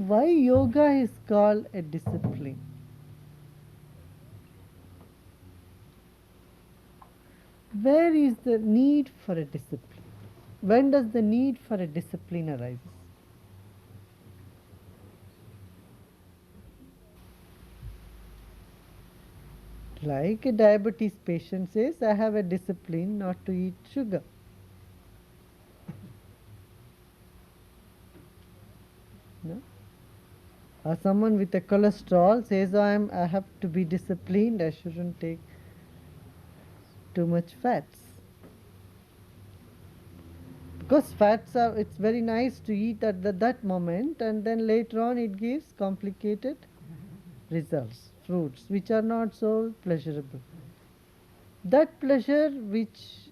why yoga is called a discipline? Where is the need for a discipline? When does the need for a discipline arise? Like a diabetes patient says, I have a discipline not to eat sugar. No? Or someone with a cholesterol says, I have to be disciplined, I shouldn't take too much fats. Because fats are, it's very nice to eat at that moment, and then later on it gives complicated results, fruits, which are not so pleasurable. That pleasure which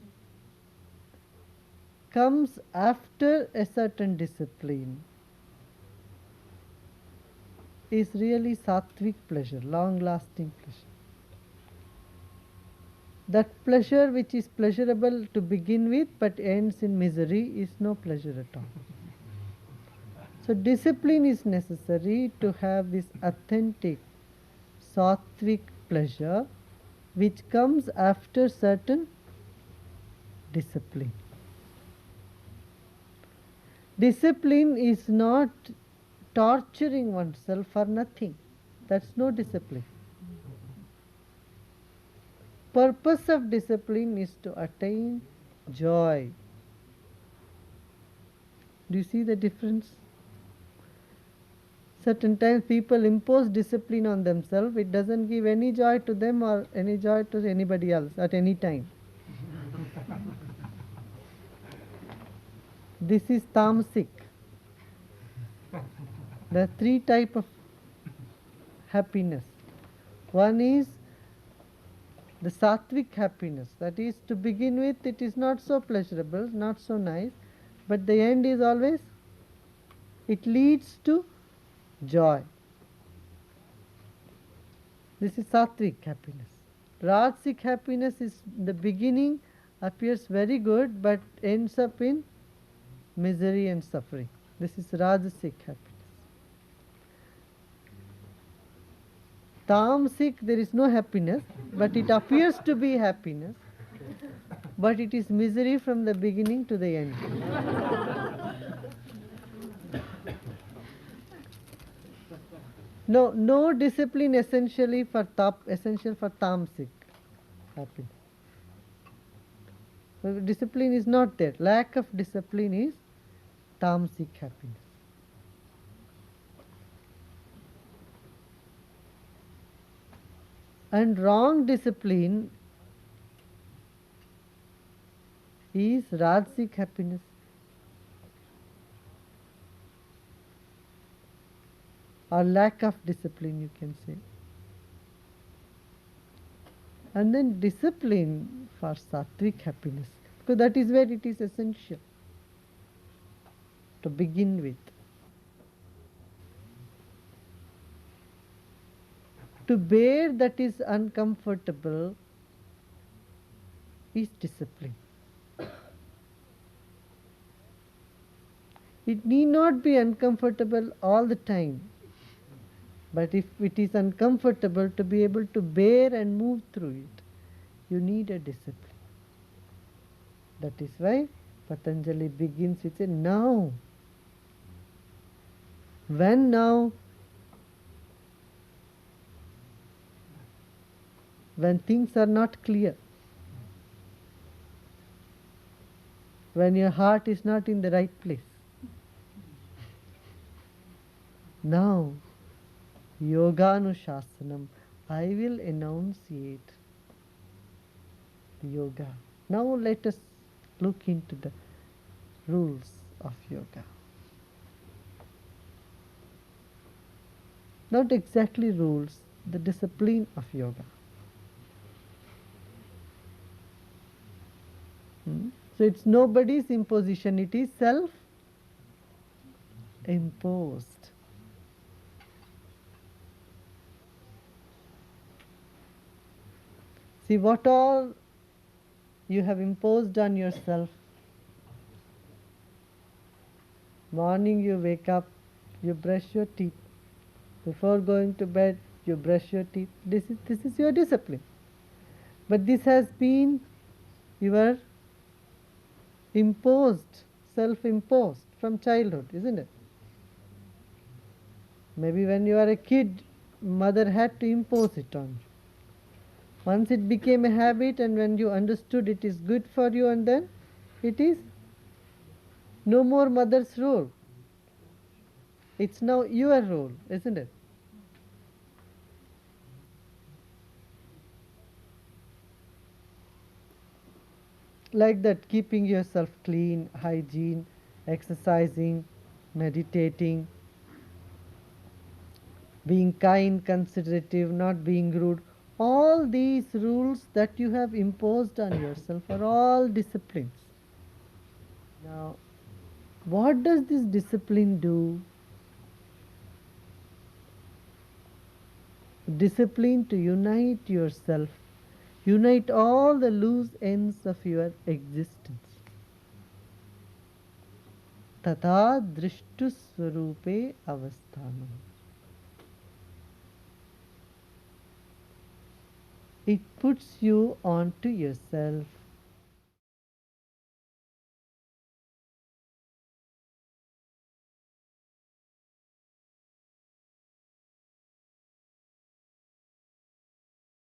comes after a certain discipline is really sattvic pleasure, long lasting pleasure. That pleasure which is pleasurable to begin with but ends in misery is no pleasure at all. So discipline is necessary to have this authentic sattvic pleasure which comes after certain discipline. Discipline is not torturing oneself for nothing. That's no discipline. Purpose of discipline is to attain joy. Do you see the difference? Certain times people impose discipline on themselves. It doesn't give any joy to them or any joy to anybody else at any time. This is tamasic. There are three types of happiness. One is the sattvic happiness. That is, to begin with, it is not so pleasurable, not so nice, but the end is always, it leads to joy. This is sattvic happiness. Rajasic happiness is, the beginning appears very good but ends up in misery and suffering. This is Rajasic happiness. Tamasic, there is no happiness, but it appears to be happiness, but it is misery from the beginning to the end. No discipline essential for tamasic happiness. So discipline is not there. Lack of discipline is tamasic happiness. And wrong discipline is Rajasic happiness. Or lack of discipline, you can say. And then discipline for sattvic happiness, because that is where it is essential to begin with. To bear that is uncomfortable is discipline. It need not be uncomfortable all the time, but if it is uncomfortable, to be able to bear and move through it, you need a discipline. That is why Patanjali begins with a now. When now? When things are not clear. When your heart is not in the right place. Now, Yoganushasana, I will enunciate the yoga. Now let us look into the rules of yoga. Not exactly rules, the discipline of yoga. So it's nobody's imposition, it is self-imposed. See what all you have imposed on yourself. Morning you wake up, you brush your teeth. Before going to bed, you brush your teeth. This is your discipline. But this has been your imposed, self-imposed from childhood, isn't it? Maybe when you are a kid, mother had to impose it on you. Once it became a habit, and when you understood it is good for you, and then it is no more mother's role. It's now your role, isn't it? Like that, keeping yourself clean, hygiene, exercising, meditating, being kind, considerative, not being rude. All these rules that you have imposed on yourself are all disciplines. Now, what does this discipline do? Discipline to unite yourself, unite all the loose ends of your existence. Tata drishtu swarupe avasthanam. It puts you onto yourself.